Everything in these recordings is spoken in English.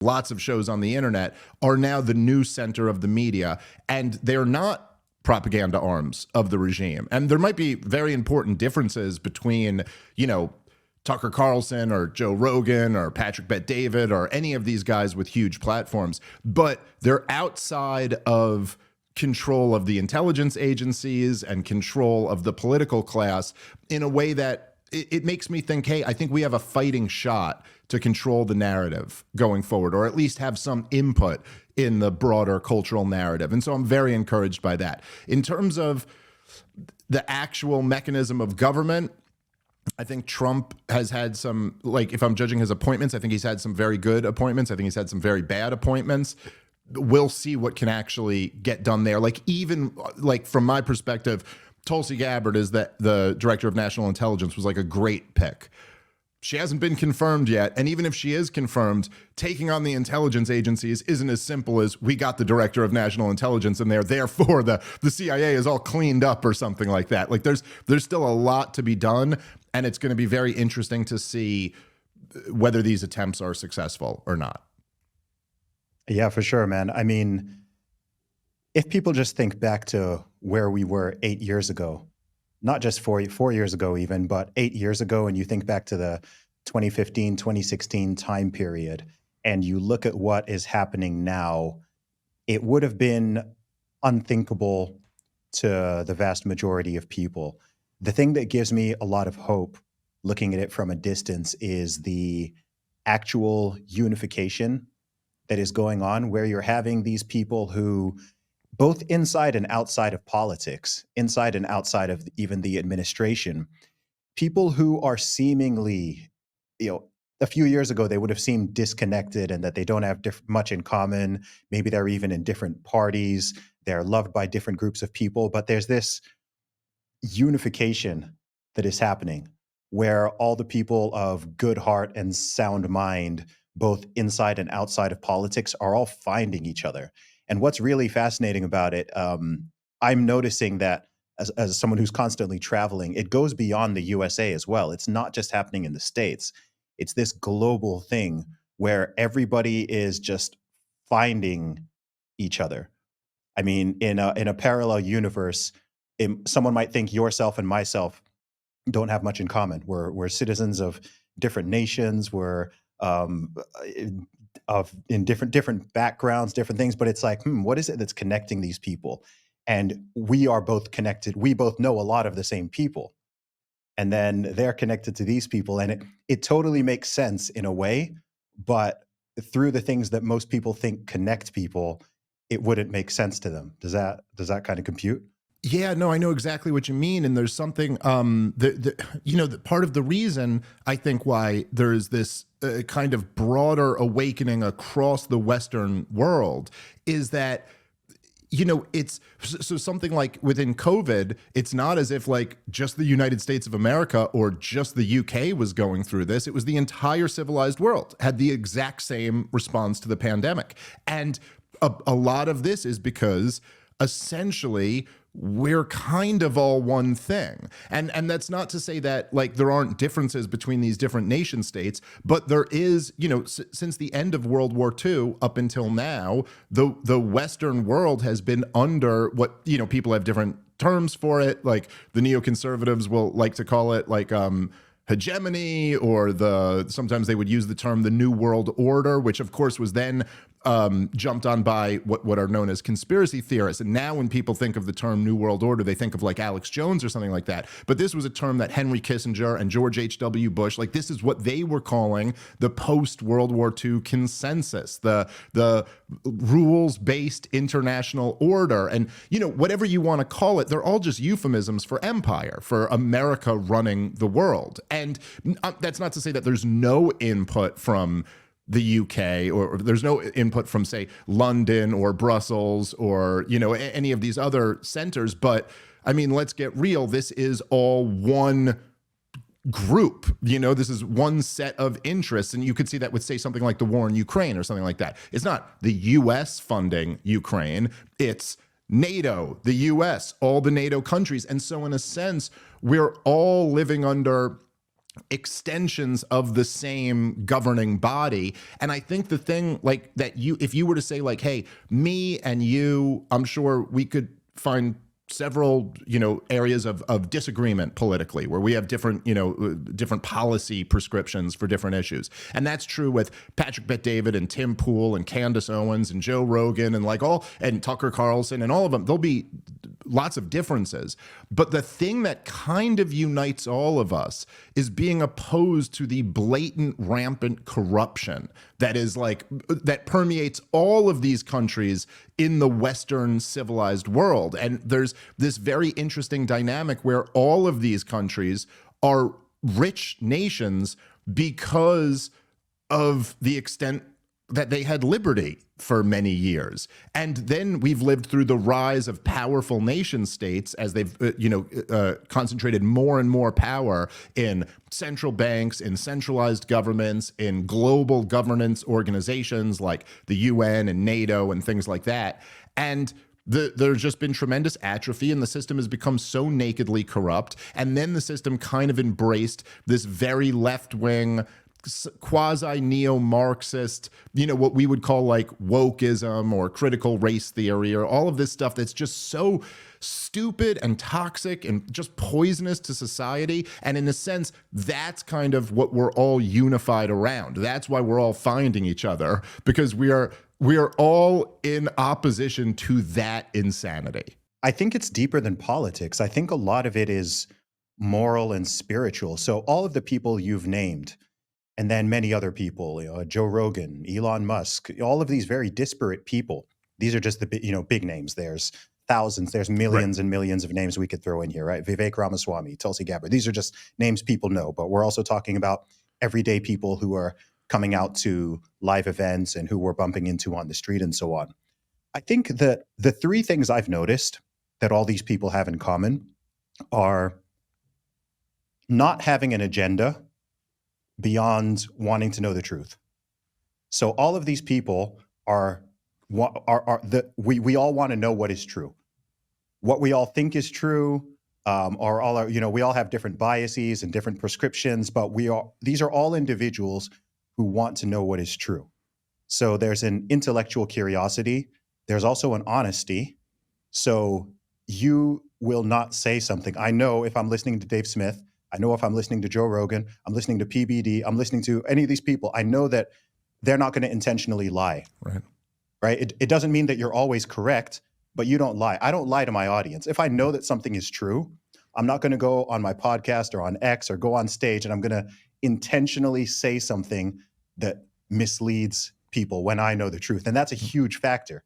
lots of shows on the internet are now the new center of the media, and they're not propaganda arms of the regime. And there might be very important differences between, Tucker Carlson or Joe Rogan or Patrick Bet-David or any of these guys with huge platforms, but they're outside of control of the intelligence agencies and control of the political class in a way that it makes me think, hey, I think we have a fighting shot to control the narrative going forward, or at least have some input in the broader cultural narrative. And so I'm very encouraged by that. In terms of the actual mechanism of government, I think Trump has had some, if I'm judging his appointments, I think he's had some very good appointments. I think he's had some very bad appointments. We'll see what can actually get done there. Even from my perspective, Tulsi Gabbard is the director of national intelligence was a great pick. She hasn't been confirmed yet. And even if she is confirmed, taking on the intelligence agencies isn't as simple as we got the director of national intelligence in there, therefore the CIA is all cleaned up or something like that. There's still a lot to be done. And it's going to be very interesting to see whether these attempts are successful or not. Yeah, for sure, man. I mean, if people just think back to where we were 8 years ago, not just 4 years ago even, but 8 years ago, and you think back to the 2015, 2016 time period, and you look at what is happening now, it would have been unthinkable to the vast majority of people. The thing that gives me a lot of hope looking at it from a distance is the actual unification that is going on, where you're having these people who, both inside and outside of politics, inside and outside of even the administration, people who are seemingly, a few years ago, they would have seemed disconnected and that they don't have much in common. Maybe they're even in different parties. They're loved by different groups of people, but there's this unification that is happening where all the people of good heart and sound mind, both inside and outside of politics, are all finding each other. And what's really fascinating about it, I'm noticing that as someone who's constantly traveling, it goes beyond the USA as well. It's not just happening in the States. It's this global thing where everybody is just finding each other. I mean, in a parallel universe, someone might think yourself and myself don't have much in common. We're citizens of different nations. We're in different backgrounds, different things, but it's what is it that's connecting these people? And we are both connected. We both know a lot of the same people, and then they're connected to these people, and it totally makes sense in a way, but through the things that most people think connect people, it wouldn't make sense to them. Does that kind of compute? Yeah, no, I know exactly what you mean. And there's something, part of the reason I think why there's this kind of broader awakening across the Western world is that, it's so something like within COVID, it's not as if just the United States of America or just the UK was going through this. It was the entire civilized world had the exact same response to the pandemic. And a lot of this is because essentially we're kind of all one thing. And that's not to say that there aren't differences between these different nation states, but there is, since the end of World War II up until now, the Western world has been under what, people have different terms for it. The neoconservatives will like to call it hegemony, or sometimes they would use the term the New World Order, which of course was then jumped on by what are known as conspiracy theorists. And now when people think of the term New World Order, they think of Alex Jones or something like that. But this was a term that Henry Kissinger and George H.W. Bush, this is what they were calling the post-World War II consensus, the rules-based international order. And, whatever you want to call it, they're all just euphemisms for empire, for America running the world. And that's not to say that there's no input from the UK, or there's no input from, say, London or Brussels or, any of these other centers. But I mean, let's get real. This is all one group, this is one set of interests. And you could see that with, say, something like the war in Ukraine or something like that. It's not the US funding Ukraine. It's NATO, the US, all the NATO countries. And so in a sense, we're all living under extensions of the same governing body. And I think the thing like that, if you were to say like, hey, me and you, I'm sure we could find several, areas of disagreement politically where we have different, different policy prescriptions for different issues. And that's true with Patrick Bet-David and Tim Pool and Candace Owens and Joe Rogan and and Tucker Carlson and all of them. There'll be lots of differences. But the thing that kind of unites all of us is being opposed to the blatant, rampant corruption that permeates all of these countries in the Western civilized world. And there's this very interesting dynamic where all of these countries are rich nations because of the extent that they had liberty for many years. And then we've lived through the rise of powerful nation states as they've, concentrated more and more power in central banks, in centralized governments, in global governance organizations like the UN and NATO and things like that. And there's just been tremendous atrophy, and the system has become so nakedly corrupt. And then the system kind of embraced this very left-wing, quasi-neo-Marxist, what we would call like wokeism or critical race theory or all of this stuff that's just so stupid and toxic and just poisonous to society. And in a sense, that's kind of what we're all unified around. That's why we're all finding each other, because we are all in opposition to that insanity. I think it's deeper than politics. I think a lot of it is moral and spiritual. So all of the people you've named, and then many other people, Joe Rogan, Elon Musk, all of these very disparate people. These are just the big names. There's thousands, there's millions and millions of names we could throw in here, right? Vivek Ramaswamy, Tulsi Gabbard. These are just names people know, but we're also talking about everyday people who are coming out to live events and who we're bumping into on the street and so on. I think that the three things I've noticed that all these people have in common are not having an agenda beyond wanting to know the truth. So all of these people we all want to know what is true. What we all think is true, we all have different biases and different prescriptions, but these are all individuals who want to know what is true. So there's an intellectual curiosity. There's also an honesty. So you will not say something. I know if I'm listening to Dave Smith, I know if I'm listening to Joe Rogan, I'm listening to PBD, I'm listening to any of these people, I know that they're not going to intentionally lie. Right? It doesn't mean that you're always correct, but you don't lie. I don't lie to my audience. If I know that something is true, I'm not going to go on my podcast or on X or go on stage and I'm going to intentionally say something that misleads people when I know the truth. And that's a huge factor.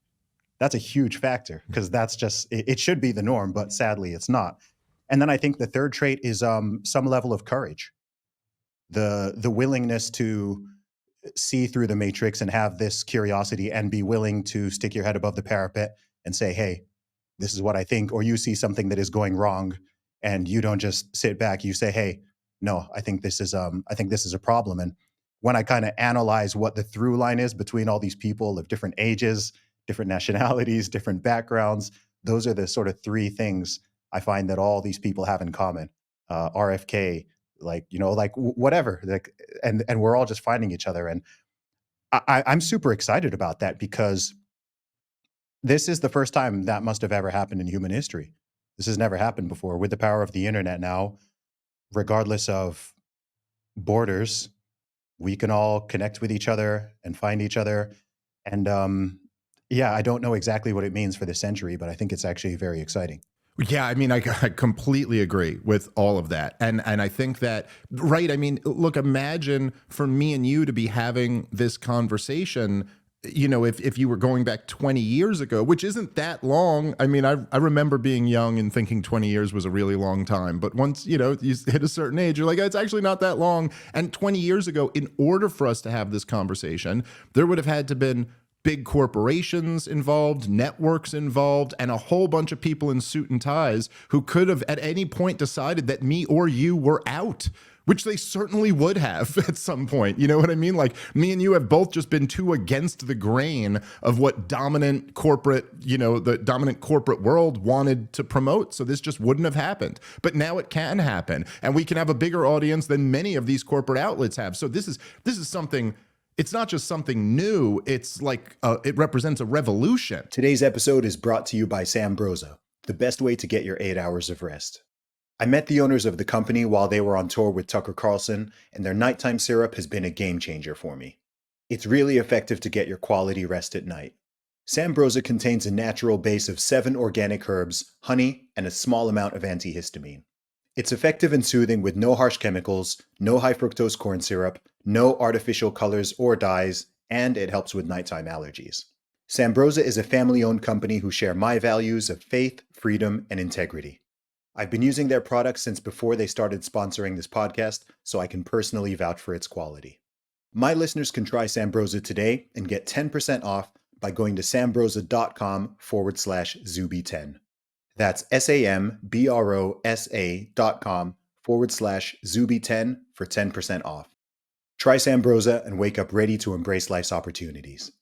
That's a huge factor because that's just, it should be the norm, but sadly it's not. And then I think the third trait is some level of courage, the willingness to see through the matrix and have this curiosity and be willing to stick your head above the parapet and say, hey, this is what I think, or you see something that is going wrong and you don't just sit back, you say, hey, no, I think this is a problem. And when I kind of analyze what the through line is between all these people of different ages, different nationalities, different backgrounds, those are the sort of three things I find that all these people have in common. RFK, whatever, and we're all just finding each other. And I'm super excited about that because this is the first time that must have ever happened in human history. This has never happened before. With the power of the internet now, regardless of borders, we can all connect with each other and find each other. And I don't know exactly what it means for this century, but I think it's actually very exciting. Yeah, I mean, I completely agree with all of that. And I think that, right, I mean, look, imagine for me and you to be having this conversation, if you were going back 20 years ago, which isn't that long. I mean, I remember being young and thinking 20 years was a really long time. But once, you hit a certain age, you're like, it's actually not that long. And 20 years ago, in order for us to have this conversation, there would have had to been big corporations involved, networks involved, and a whole bunch of people in suit and ties who could have at any point decided that me or you were out. which they certainly would have at some point. You know what I mean? Like, me and you have both just been too against the grain of what dominant corporate, the dominant corporate world wanted to promote. So this just wouldn't have happened. But now it can happen, and we can have a bigger audience than many of these corporate outlets have. So this is something. It's not just something new. It's like it represents a revolution. Today's episode is brought to you by Sambrosa, the best way to get your 8 hours of rest. I met the owners of the company while they were on tour with Tucker Carlson, and their nighttime syrup has been a game changer for me. It's really effective to get your quality rest at night. Sambrosa contains a natural base of 7 organic herbs, honey, and a small amount of antihistamine. It's effective and soothing with no harsh chemicals, no high fructose corn syrup, no artificial colors or dyes, and it helps with nighttime allergies. Sambrosa is a family-owned company who share my values of faith, freedom, and integrity. I've been using their products since before they started sponsoring this podcast, so I can personally vouch for its quality. My listeners can try Sambrosa today and get 10% off by going to sambrosa.com/Zuby10. That's SAMBROSA.com/Zuby10 for 10% off. Try Sambrosa and wake up ready to embrace life's opportunities.